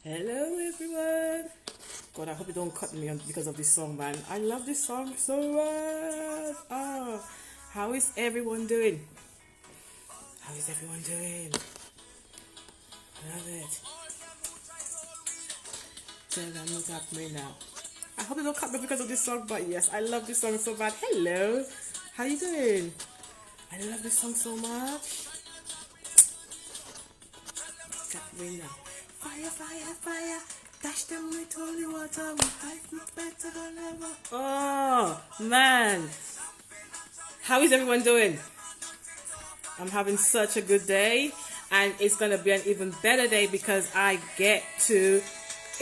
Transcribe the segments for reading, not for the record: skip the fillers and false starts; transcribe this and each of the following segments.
Hello everyone. God, I hope you don't cut me on because of this song, man. I love this song so much. Oh, how is everyone doing? How is everyone doing? I love it. Tell them not cut me now. I hope you don't cut me because of this song, but yes, I love this song so bad. Hello, how you doing? I love this song so much. Cut me now. Fire, fire, fire. Dash them with holy water. We life look better than ever. Oh man, how is everyone doing? I'm having such a good day, and it's gonna be an even better day because I get to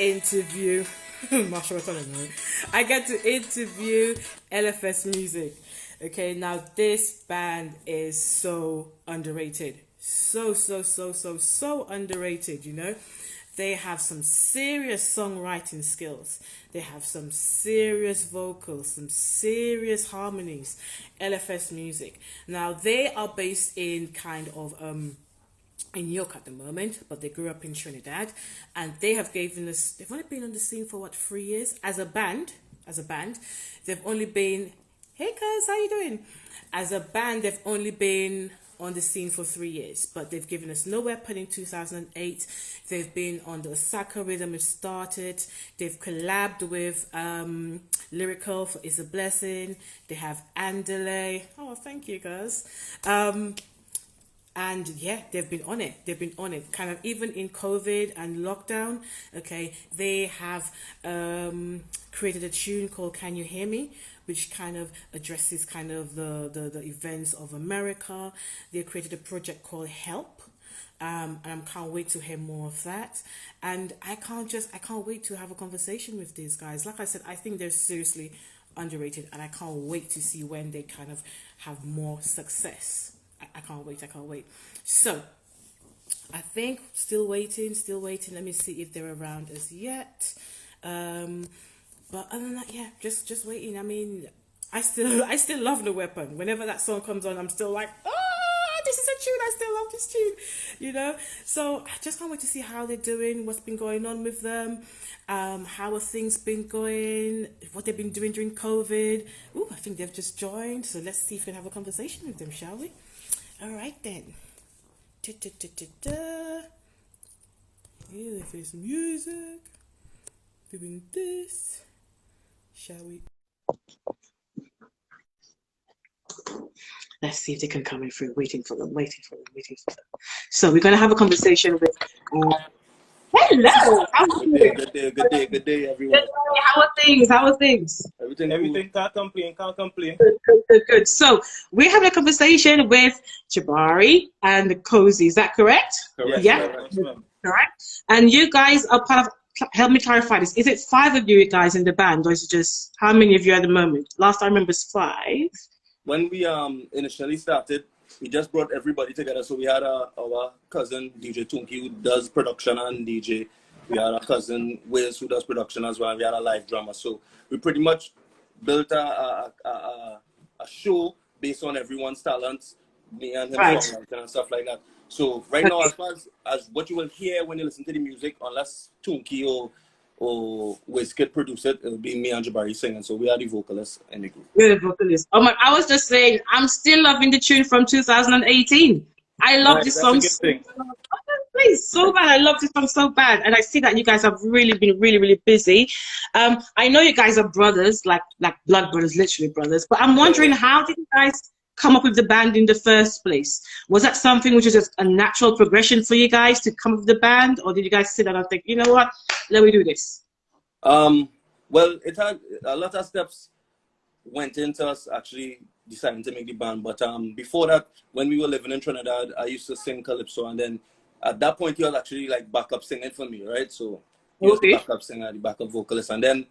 interview. I get to interview LFS Music. Okay, now this band is so underrated. So underrated, you know. They have some serious songwriting skills. They have some serious vocals, some serious harmonies. LFS Music. Now they are based in kind of in New York at the moment, but they grew up in Trinidad, and they have given us. They've only been on the scene for what 3 years as a band. As a band, they've only been. Hey, cuz, how you doing? As a band, they've only been on the scene for 3 years, but they've given us No Weapon in 2008. They've been on the Osaka Rhythm It Started. They've collabed with Lyrical for Is a Blessing. They have Andale. Oh, thank you, guys. And yeah, they've been on it. They've been on it. Kind of even in COVID and lockdown. Okay, they have created a tune called "Can You Hear Me," which kind of addresses kind of the events of America. They created a project called "Help." And I can't wait to hear more of that. And I can't wait to have a conversation with these guys. Like I said, I think they're seriously underrated, and I can't wait to see when they kind of have more success. I can't wait. I can't wait. So, I think still waiting. Let me see if they're around as yet. But other than that, yeah, just waiting. I mean, I still love The Weapon. Whenever that song comes on, I'm still like, oh, this is a tune. I still love this tune, you know. So I just can't wait to see how they're doing, what's been going on with them, how have things been going, what they've been doing during COVID. Ooh, I think they've just joined. So let's see if we can have a conversation with them, shall we? All right then. Here is music. Doing this. Shall we? Let's see if they can come in through. Waiting for them. So we're gonna have a conversation with. Hello. How are you? Good day, everyone. How are things? Everything can't complain. Good. So we're having a conversation with Jabari and Cozy. Is that correct? Correct. Yeah. Correct. And you guys are part of. Help me clarify this. Is it 5 of you guys in the band, or is it just how many of you at the moment? Last I remember was 5. When we initially started, we just brought everybody together. So we had our cousin DJ Tunki, who does production and DJ. We had our cousin Wiz, who does production as well. And we had a live drummer. So we pretty much built a show based on everyone's talents, me and him songwriting and stuff like that. So right now, as far as what you will hear when you listen to the music, unless Tunki or Wizkid produce it, it'll be me and Jabari singing. So we are the vocalists in the group. You're the vocalist. Oh my! I was just saying, I'm still loving the tune from 2018. I love this song so bad. I love this song so bad, and I see that you guys have really been really busy. I know you guys are brothers, like blood brothers, literally brothers. But I'm wondering, how did you guys come up with the band in the first place? Was that something which was just a natural progression for you guys to come up with the band, or did you guys sit down and think, you know what, let me do this? Well, it had a lot of steps went into us actually deciding to make the band. But before that, when we were living in Trinidad, I used to sing calypso, and then at that point he was actually like backup singing for me, right? So he was the backup singer, the backup vocalist. And then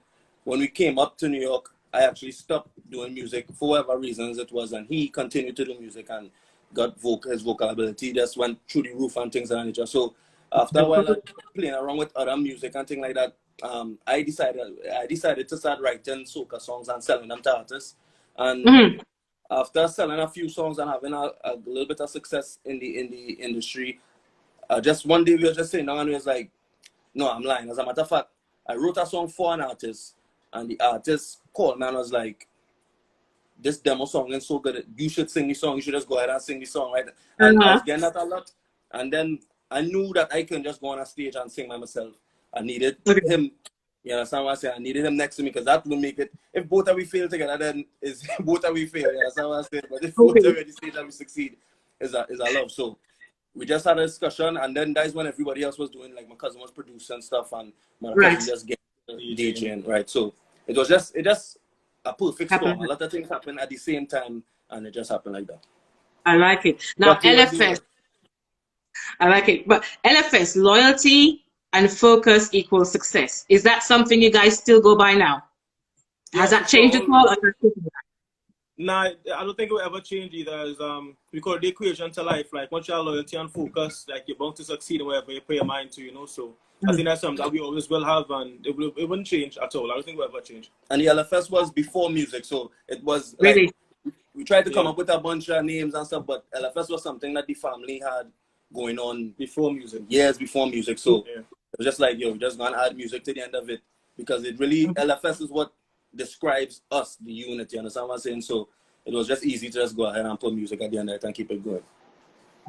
when we came up to New York, I actually stopped doing music for whatever reasons it was, and he continued to do music and got his vocal ability just went through the roof and things of that nature. So after a while, like, playing around with other music and things like that, I decided to start writing soca songs and selling them to artists. And after selling a few songs and having a little bit of success in the industry, just one day we were just sitting down and we was like, No, I'm lying. As a matter of fact, I wrote a song for an artist, and the artist called me and was like, this demo song is so good. You should sing the song. You should just go ahead and sing the song, right? And I was getting that a lot. And then I knew that I couldn't just go on a stage and sing by myself. I needed him. You understand what I'm saying? I needed him next to me because that would make it. If both of we fail together, then is both of we fail. You understand what I'm saying? But if both of we the stage and we succeed, is a love. So we just had a discussion, and then that's when everybody else was doing, like my cousin was producing stuff, and my cousin just get DJing, right? So it was just a perfect storm. A lot of things happened at the same time, and it just happened like that. I like it. Now, LFS, I like it. But LFS, loyalty and focus equals success. Is that something you guys still go by now? Has that changed at all? Nah, I don't think it will ever change either. Is we call it the equation to life. Like once you have loyalty and focus, like you're bound to succeed in whatever you put your mind to, you know. So I think that's something that we always will have, and it wouldn't change at all. I don't think it will ever change. And the LFS was before music, so it was like we tried to come up with a bunch of names and stuff, but LFS was something that the family had going on before music. Years before music. So it was just like, yo, we're just gonna add music to the end of it, because it really LFS is what describes us, the unit. You understand what I'm saying? So it was just easy to just go ahead and put music at the end of it and keep it going.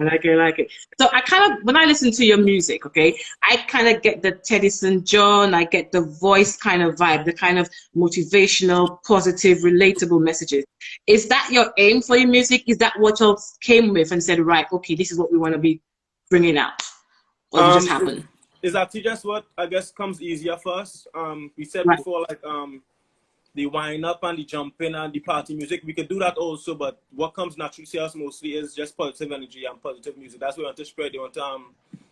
I like it. So I kind of, when I listen to your music, okay, I kind of get the Teddy St. John, I get the voice kind of vibe, the kind of motivational, positive, relatable messages. Is that your aim for your music? Is that what you came with and said, right, okay, this is what we want to be bringing out? Or did it just happen? Is actually just what I guess comes easier for us. We said before, like the wind up and the jumping and the party music, we could do that also, but what comes naturally to us mostly is just positive energy and positive music. That's what we want to spread. We want to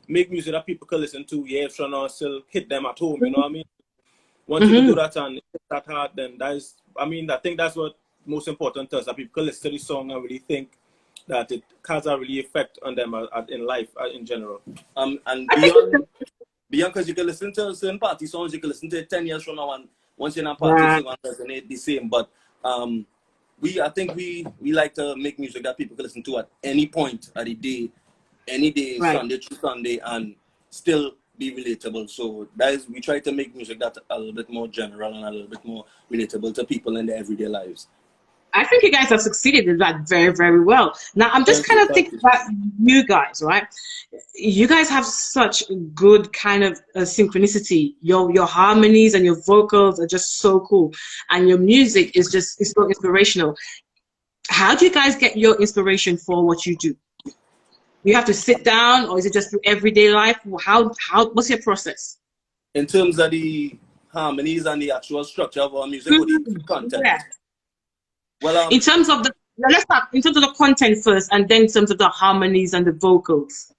make music that people can listen to, if trying to still hit them at home, you know what I mean? Once you do that and hit that hard, then that is, I think that's what most important to us, that people can listen to the song and really think that it has a really effect on them in life in general. And beyond, because you can listen to certain party songs, you can listen to it 10 years from now, and once you're in a party, it's going to resonate the same. But I think we like to make music that people can listen to at any point of the day, any day, Sunday through Sunday, and still be relatable. So that is, we try to make music that a little bit more general and a little bit more relatable to people in their everyday lives. I think you guys have succeeded in that very, very well. Now, I'm just kind of thinking about you guys, right? You guys have such good kind of synchronicity. Your harmonies and your vocals are just so cool. And your music is just, it's so inspirational. How do you guys get your inspiration for what you do? You have to sit down, or is it just through everyday life? What's your process? In terms of the harmonies and the actual structure of our music, or the content? Yeah. Well, in terms of let's start in terms of the content first, and then in terms of the harmonies and the vocals.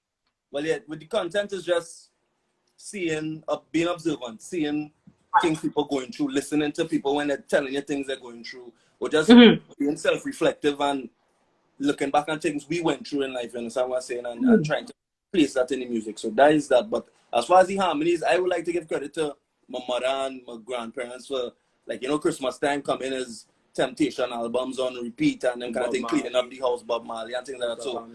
Well, yeah, with the content is just seeing, being observant, seeing things people going through, listening to people when they're telling you things they're going through, or just being self-reflective and looking back on things we went through in life, you understand what I'm saying, and trying to place that in the music. So that is that. But as far as the harmonies, I would like to give credit to my mother and my grandparents for, like, Christmas time coming as Temptation albums on repeat and them kind of thing, cleaning up the house, Bob Marley and things like that. So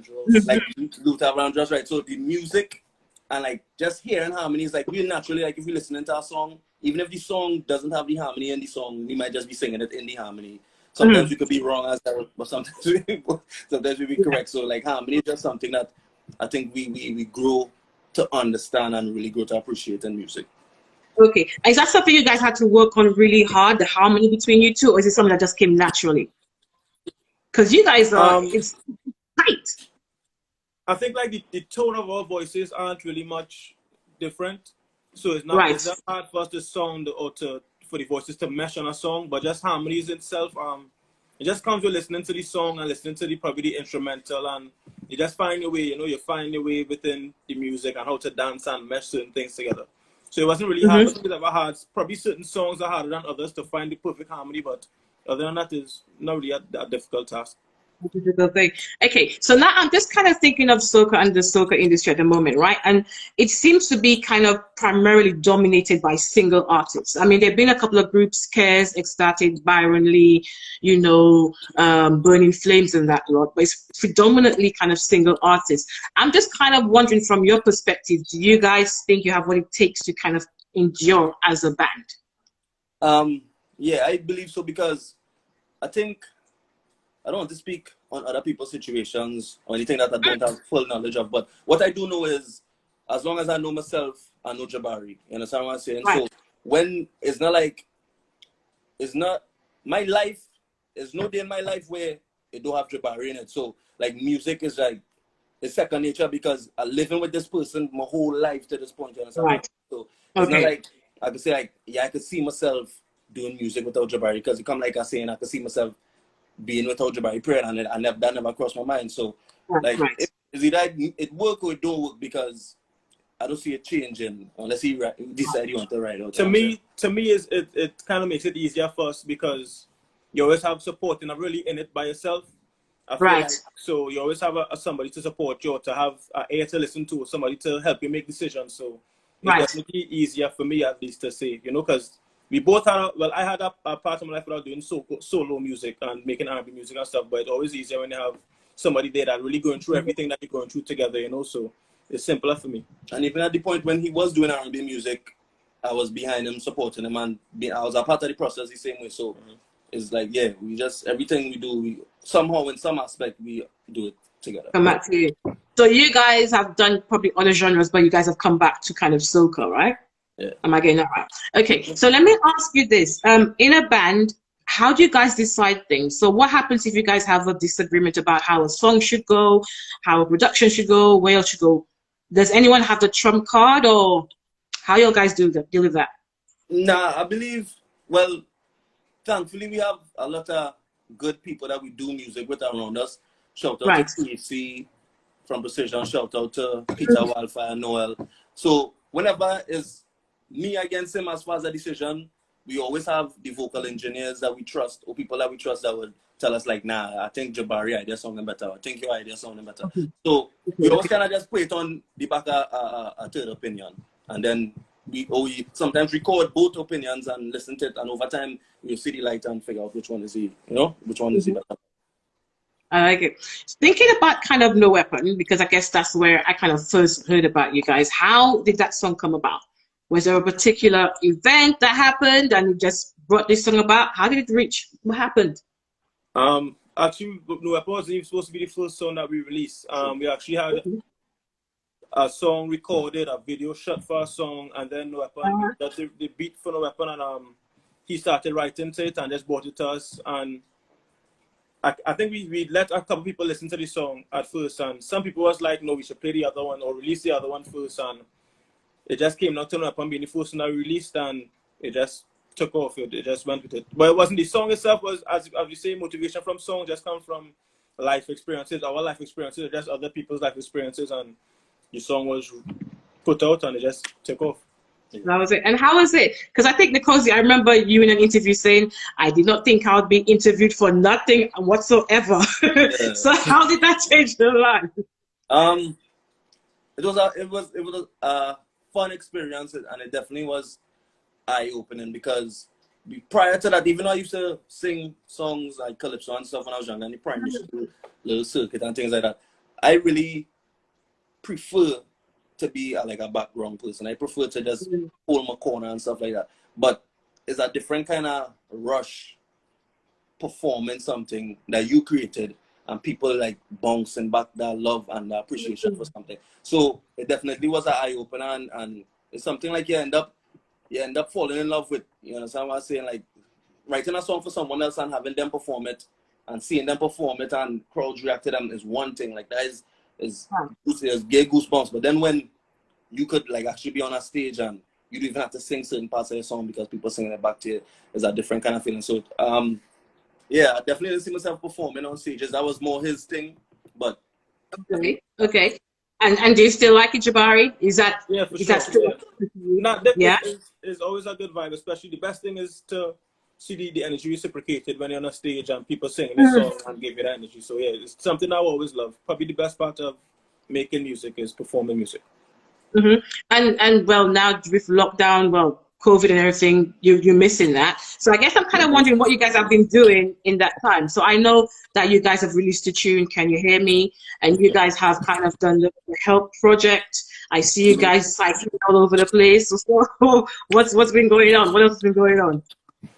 like Luther Vandross, right? So the music and like just hearing harmonies, like we naturally, like if we're listening to a song, even if the song doesn't have the harmony in the song, we might just be singing it in the harmony. Sometimes we could be wrong as well, but sometimes we be correct. So like harmony is just something that I think we grow to understand and really grow to appreciate in music. Okay, is that something you guys had to work on really hard, the harmony between you two, or is it something that just came naturally? Because you guys are, it's tight. I think like the tone of our voices aren't really much different, so it's not hard for us to sound or for the voices to mesh on a song, but just harmonies itself, it just comes with listening to the song and listening to probably the instrumental, and you just find a way, you find a way within the music and how to dance and mesh certain things together. So it wasn't really hard. I think it's ever hard. Probably certain songs are harder than others to find the perfect harmony, but other than that, it's not really a difficult task. Difficult thing. Okay, so now I'm just kind of thinking of soca and the soca industry at the moment, right? And it seems to be kind of primarily dominated by single artists. I mean, there've been a couple of groups, Cares, Ecstatic, Byron Lee, Burning Flames and that lot, but it's predominantly kind of single artists. I'm just kind of wondering from your perspective, do you guys think you have what it takes to kind of endure as a band? Yeah, I believe so because I think I don't want to speak on other people's situations or anything that I don't have full knowledge of. But what I do know is, as long as I know myself, I know Jabari. You understand what I'm saying? Right. So when it's not like, it's not my life. There's no day in my life where it don't have Jabari in it. So like music is like it's second nature because I'm living with this person my whole life to this point. You understand? Right. So it's not Okay. like I could say like I could see myself doing music without Jabari because it come like I saying I could see myself being without Jabari prayer and that never crossed my mind. So like Right. it's either it work or it don't work because I don't see it changing unless he decide you want to write out. To me, it kind of makes it easier for us because you always have support. You're not really in it by yourself. I feel Right. like, so you always have somebody to support you, or to have an ear to listen to, somebody to help you make decisions. So it's Right. definitely easier for me at least to say, because we both had, I had a part of my life where I was doing solo music and making R&B music and stuff, but it's always easier when you have somebody there that really going through everything that you're going through together, so it's simpler for me. And even at the point when he was doing R&B music, I was behind him, supporting him, and I was a part of the process the same way. So it's like, yeah, we just, everything we do, we somehow, in some aspect, we do it together. Come back to you. So you guys have done probably other genres, but you guys have come back to kind of soca, right? Yeah. Am I getting that right? Okay, so let me ask you this. In a band, how do you guys decide things? So what happens if you guys have a disagreement about how a song should go, how a production should go, where it should go? Does anyone have the trump card, or how you guys deal with that? Nah, I believe, well, thankfully we have a lot of good people that we do music with around us. Shout out Right. to TC from Precision, shout out to Peter Wildfire, Noel. So whenever it's me against him as far as a decision, we always have the vocal engineers that we trust, or people that we trust that would tell us like, nah, I think Jabari idea sounding better. I think your idea sounding better. So we always kind of just put it on the back of a third opinion. And then we sometimes record both opinions and listen to it. And over time, we'll see the light and figure out which one is which one is the better. I like it. Thinking about kind of No Weapon, because I guess that's where I kind of first heard about you guys. How did that song come about? Was there a particular event that happened and you just brought this song about? How did it reach? What happened? Actually, No Weapon wasn't even supposed to be the first song that we released. We actually had a song recorded, a video shot for a song, and then No Weapon, that's the beat for No Weapon, and he started writing to it and just brought it to us. And I think we let a couple people listen to the song at first, and some people was like, no, we should play the other one or release the other one first, and it just came out to No Weapon being the first one that we released, and it just took off. It just went with it. But it wasn't the song itself, was, as you say, motivation from song just come from life experiences, our life experiences, just other people's life experiences, and the song was put out and it just took off. That was it. And how was it? Because I think, Nicosi, I remember you in an interview saying, I did not think I would be interviewed for nothing whatsoever. Yeah. So how did that change your life? It was a fun experience, and it definitely was eye-opening because prior to that, even though I used to sing songs like calypso and stuff when I was younger, and the primary school little circuit and things like that, I really prefer to be like a background person. I prefer to just hold my corner and stuff like that. But it's a different kind of rush performing something that you created and people like bouncing back that love and appreciation for something. So it definitely was an eye opener, and it's something like you end up falling in love with. You understand what I'm saying? Like writing a song for someone else and having them perform it and seeing them perform it and crowds react to them is one thing. Like that is get goosebumps. But then when you could like actually be on a stage and you don't even have to sing certain parts of the song because people singing it back to you, is a different kind of feeling. So yeah, I definitely didn't see myself performing on stages. That was more his thing. But okay. And do you still like it, Jabari? Is that for is sure? That still It's always a good vibe. Especially the best thing is to see the energy reciprocated when you're on a stage and people singing a song and give you that energy. So yeah, it's something I always love. Probably the best part of making music is performing music. Mm-hmm. And well, now with lockdown, well, COVID and everything, you're missing that. So I guess I'm kind of wondering what you guys have been doing in that time. So I know that you guys have released a tune, Can You Hear Me? And you guys have kind of done the Help project. I see you guys cycling all over the place. So what's been going on? What else has been going on?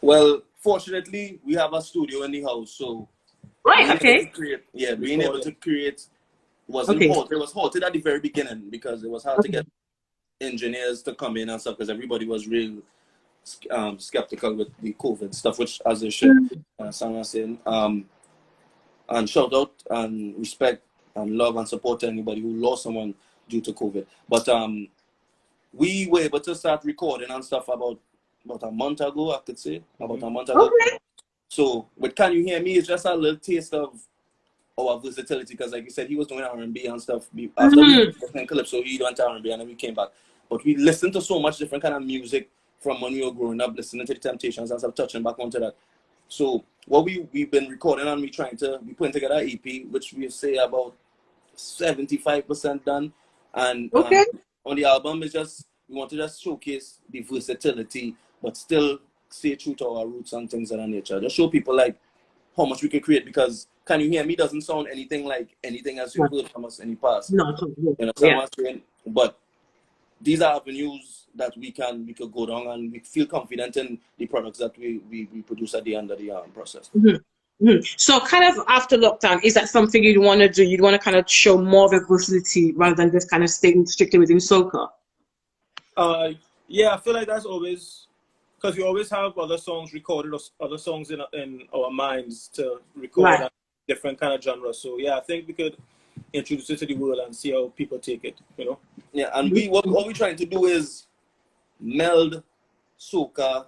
Well, fortunately, we have a studio in the house, so Right. being able to Okay. create, yeah, being able to create wasn't Okay. halted. It was halted at the very beginning because it was hard to Okay. get engineers to come in and stuff because everybody was real skeptical with the COVID stuff, which as they should. Sam was saying, and shout out and respect and love and support to anybody who lost someone due to COVID. But we were able to start recording and stuff about a month ago, I could say, about a month ago. Okay. So with Can You Hear Me, it's just a little taste of our versatility because, like you said, he was doing R&B and stuff. After we did Calypso, he went to R&B and then we came back. But we listened to so much different kind of music from when we were growing up, listening to the Temptations and stuff, touching back onto that. So what we've been recording and we putting together an EP, which we say about 75% done. And Okay. on the album, is just we want to just showcase the versatility, but still stay true to our roots and things of that nature. Just show people like how much we can create because Can You Hear Me doesn't sound anything like anything else you've heard from us in the past. No. You know what I'm saying? But these are avenues that we could go down and we feel confident in the products that we produce at the end of the process. So kind of after lockdown, is that something you'd want to do? You'd want to kind of show more of a versatility rather than just kind of staying strictly within soca? Yeah, I feel like that's always, because we always have other songs recorded or other songs in our minds to record a different kind of genre. So yeah, I think we could introduce it to the world and see how people take it, you know? Yeah, and what we're trying to do is meld soca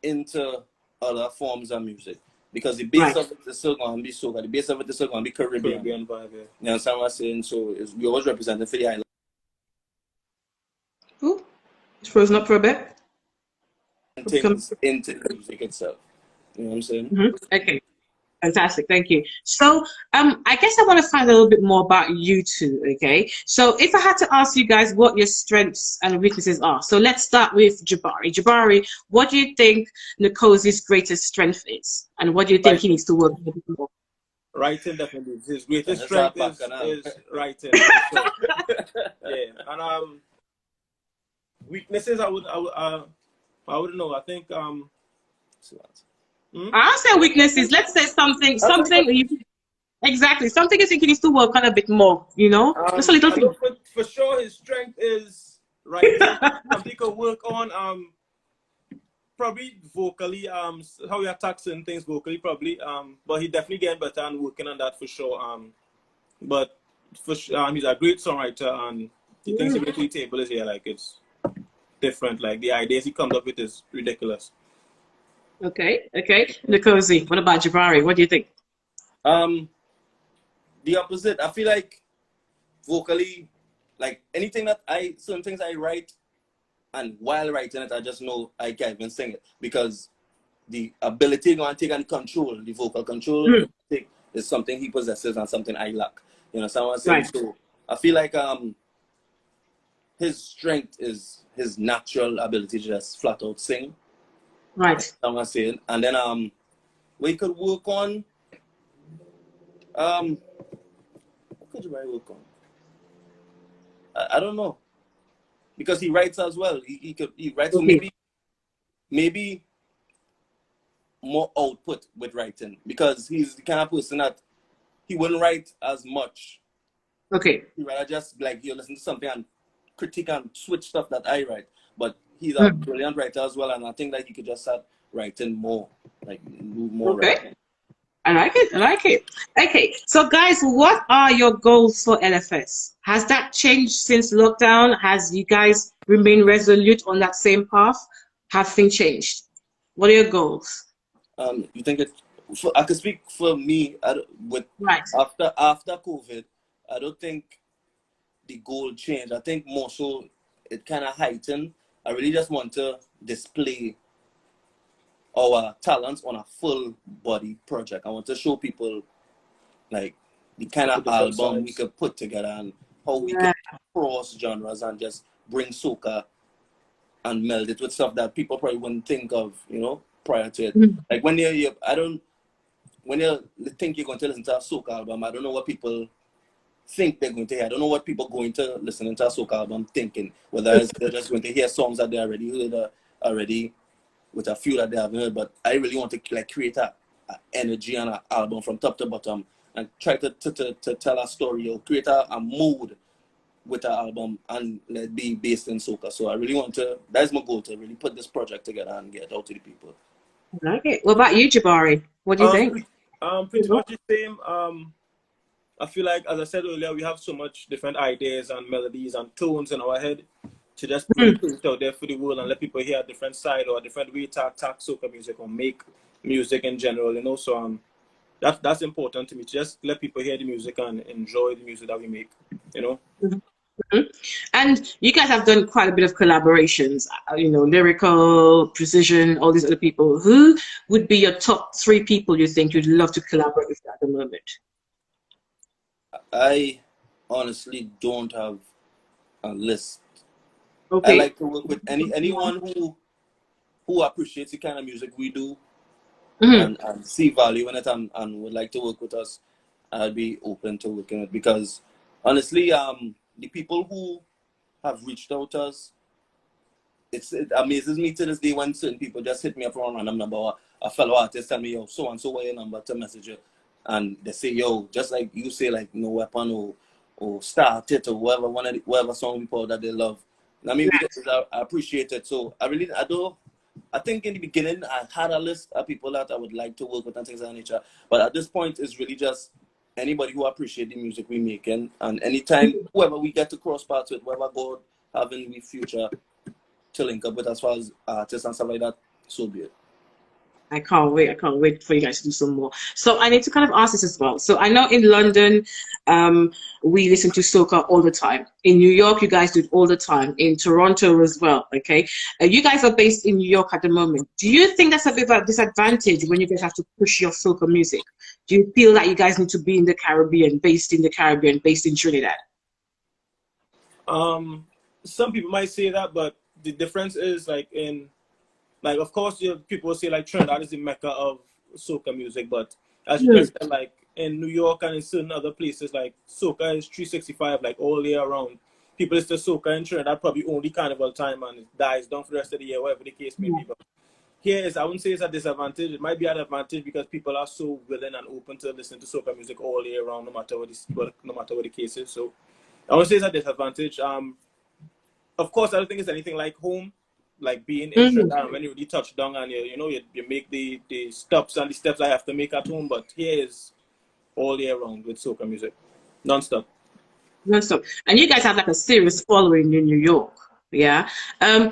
into other forms of music. Because the base of it is still going to be soca, the base of it is still going to be Caribbean vibe, yeah. You understand what I'm saying? So we always representing for the island. Ooh, it's frozen up for a bit. And things into the music itself. You know what I'm saying? Okay. Fantastic, thank you. So, I guess I want to find a little bit more about you two, okay? So, if I had to ask you guys what your strengths and weaknesses are, so let's start with Jabari. Jabari, what do you think Nkozi's greatest strength is, and what do you think he needs to work on a bit more? Writing definitely. His greatest strength is writing. So, yeah, and weaknesses I wouldn't know. I think I'll say weaknesses. Let's say something. Exactly. Something you think he needs to work on a bit more. You know, just a little thing. For sure, his strength is writing. Something he could work on. Probably vocally. How he attacks certain things vocally, probably. But he definitely getting better and working on that for sure. But for sure, he's a great songwriter, and the things he brings to the table is like it's different. Like the ideas he comes up with is ridiculous. Okay. Nkosi, what about Jabari? What do you think? The opposite. I feel like vocally, like certain things I write, and while writing it, I just know I can't even sing it because the ability to take and control, the vocal control, is something he possesses and something I lack. You know what I'm saying? So I feel like his strength is his natural ability to just flat out sing. Right. I'm saying, and then we could work on. What could you work on? I don't know, because he writes as well. He writes, so maybe more output with writing because he's the kind of person that he wouldn't write as much. Okay. He rather just like you listen to something and critique and switch stuff that I write, but he's a brilliant writer as well, and I think that he could just start writing more, like move more. Okay. Writing. I like it. Okay, so guys, what are your goals for LFS? Has that changed since lockdown? Has you guys remained resolute on that same path? Have things changed? What are your goals? You think I could speak for me. After COVID, I don't think the goal changed. I think more so it kind of heightened. I really just want to display our talents on a full body project. I want to show people like the kind of album we could put together and how we could cross genres and just bring soca and meld it with stuff that people probably wouldn't think of, you know, prior to it. Like when you think you're going to listen to a soca album, I don't know what people think they're going to hear. I don't know what people going to listen to a soca album thinking. Whether it's they're just going to hear songs that they already heard already with a few that they haven't heard. But I really want to like create a energy and an album from top to bottom and try to tell a story or create a mood with an album and let it be based in soca. So I really want to, that's my goal, to really put this project together and get it out to the people. Okay. What about you, Jabari? What do you think? Pretty much the same. I feel like, as I said earlier, we have so much different ideas and melodies and tones in our head to just put it out there for the world and let people hear a different side or a different way to attack soca music or make music in general, you know. So that's important to me, to just let people hear the music and enjoy the music that we make, you know. And you guys have done quite a bit of collaborations, you know, Lyrical, Precision, all these other people. Who would be your top 3 people you think you'd love to collaborate with at the moment? I honestly don't have a list. Okay. I like to work with anyone who appreciates the kind of music we do and see value in it and would like to work with us. I'll be open to working with, because honestly, the people who have reached out to us, it amazes me to this day when certain people just hit me up on a random number, or a fellow artist tell me, yo, so and so, what your number, to message you, and they say, yo, just like you say, like No Weapon or Start It or whatever song we put that they love. I mean, I appreciate it. So I think in the beginning I had a list of people that I would like to work with and things of that nature, but at this point it's really just anybody who appreciates the music we making, and anytime whoever we get to cross paths with, whoever God have in the future to link up with as far as artists and stuff like that, so be it. I can't wait. I can't wait for you guys to do some more. So I need to kind of ask this as well. So I know in London, we listen to soca all the time. In New York, you guys do it all the time. In Toronto as well, okay? You guys are based in New York at the moment. Do you think that's a bit of a disadvantage when you guys have to push your soca music? Do you feel that you guys need to be in the Caribbean, based in Trinidad? Some people might say that, but the difference is like, of course, people will say like Trinidad is the mecca of soca music, but as you just said, like in New York and in certain other places, like soca is 365, like all year round. People listen to soca in Trinidad probably only carnival time and it dies down for the rest of the year, whatever the case may be. But here is, I wouldn't say it's a disadvantage. It might be an advantage because people are so willing and open to listen to soca music all year round, no matter what the case is. So I would say it's a disadvantage. Of course, I don't think it's anything like home. Like being in Trinidad, when you really touch down and you make the stops and the steps I have to make at home, but here is all year round with soca music, non-stop. Non-stop. And you guys have like a serious following in New York, yeah? Do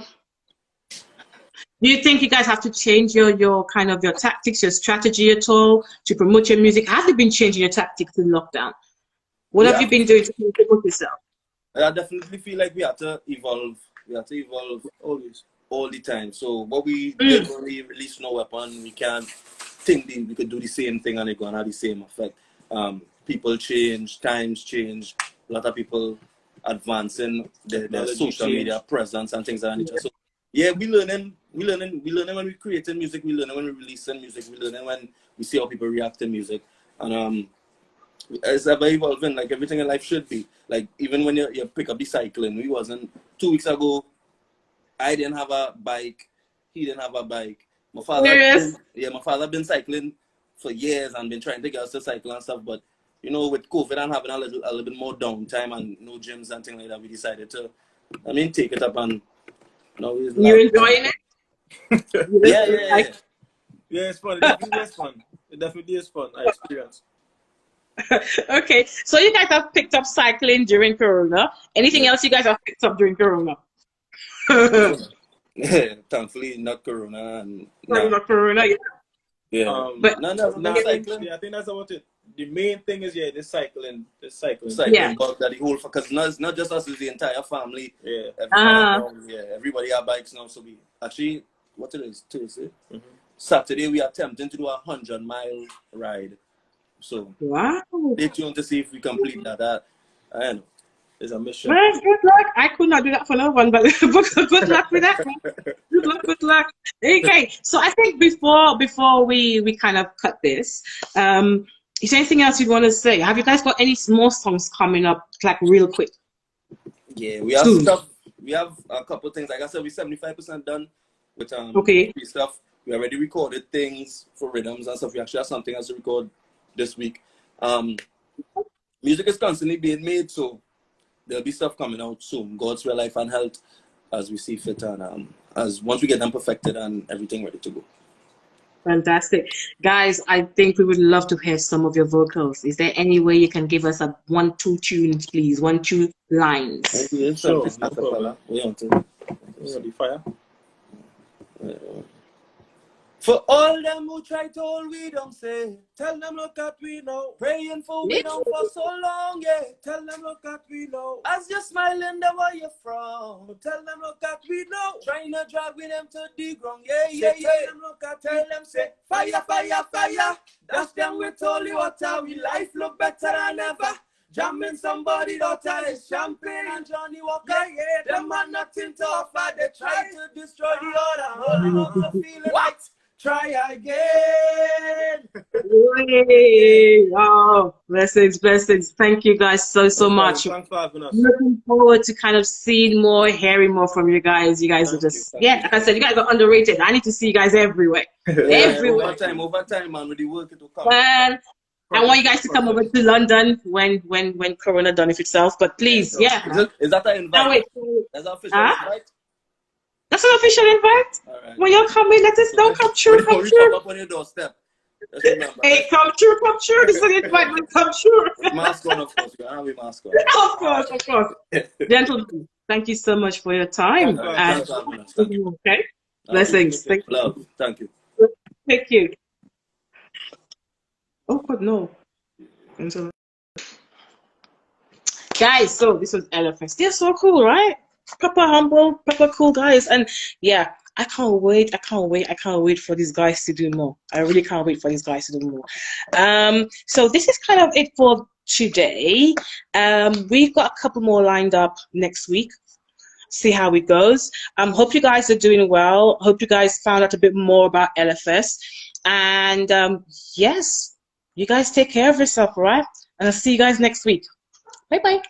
you think you guys have to change your kind of your tactics, your strategy at all to promote your music? Have you been changing your tactics in lockdown? What have you been doing to promote yourself? I definitely feel like we have to evolve. We have to evolve always, all the time. So what we did when we released No Weapon, we can't think we could do the same thing and it's gonna have the same effect. People change, times change. A lot of people advancing their social media presence and things like that. So yeah, we learning when we creating music, we learning when we releasing music, we learning when we see how people react to music, and it's ever evolving, like everything in life should be. Like even when you pick up the cycling, 2 weeks ago, I didn't have a bike, he didn't have a bike. My father been cycling for years and been trying to get us to cycle and stuff, but with COVID and having a little bit more downtime and no gyms and things like that, we decided to take it up, and now you're enjoying it? Yeah, it's fun. It definitely is fun. It definitely is fun. I experience. Okay, so you guys have picked up cycling during Corona. Anything else you guys have picked up during Corona? Yeah, thankfully not Corona. Not Corona, yeah. Yeah, but cycling. Yeah, I think that's about it. The main thing is the cycling. Yeah. But that the whole, because it's not just us, it's the entire family. Yeah. Everybody have bikes now, so we actually what it is, Tuesday. Saturday we are attempting to do a 100-mile ride. So Wow. stay tuned to see if we complete that. I know. It's a mission. Well, good luck. I could not do that for no one, but good luck with that. Good luck, good luck. Okay, so I think before we kind of cut this, is there anything else you want to say? Have you guys got any more songs coming up, like real quick? Yeah, we have Soon. stuff. We have a couple things. Like I said, we're 75% done with Okay. stuff. We already recorded things for rhythms and stuff. We actually have something else to record this week. Music is constantly being made, so there'll be stuff coming out soon. God's real life and health, as we see fit, and as once we get them perfected and everything ready to go. Fantastic. Guys, I think we would love to hear some of your vocals. Is there any way you can give us a 1-2 tunes, please? 1-2 lines. Sure, no problem. Ready, fire. For all them who try to hold we don't say, tell them look at we now. Praying for we now for so long, yeah. Tell them look at we now. As you're smiling, there where you from. Tell them look at we now. Trying to drag with them to the ground, yeah. Tell them look at, tell them say, fire, fire, fire. Dash them with holy water. We life look better than ever. Jamming somebody daughter is Champagne and Johnny Walker. Yeah. Them are nothing to offer. They try to destroy the order. Holding on to feeling what? Try again. Wow. Blessings. Thank you guys so much. Thanks for having us. Looking forward to kind of seeing more, hearing more from you guys. You guys are just, like I said, you guys are underrated. I need to see you guys everywhere. Everywhere. Over time, man, with the work it will come. And I want you guys to come over to London when Corona done with itself. But please, Is that an invite? That's an official invite? That's an official invite. Right. When you're coming, let us know. Come true. Up on your doorstep. Hey, come true. This is an invite. Come true. Mask on, of course. We mask on. Of course. Gentlemen, thank you so much for your time. Thank you. Okay. Blessings. Thank you. Love. Thank you. Thank you. Oh God, no. Guys, so this was LFS. They're so cool, right? Proper humble, proper cool guys. And yeah, I can't wait for these guys to do more. I really can't wait for these guys to do more. So this is kind of it for today. We've got a couple more lined up next week. See how it goes. Hope you guys are doing well. Hope you guys found out a bit more about LFS. And yes, you guys take care of yourself, all right? And I'll see you guys next week. Bye-bye.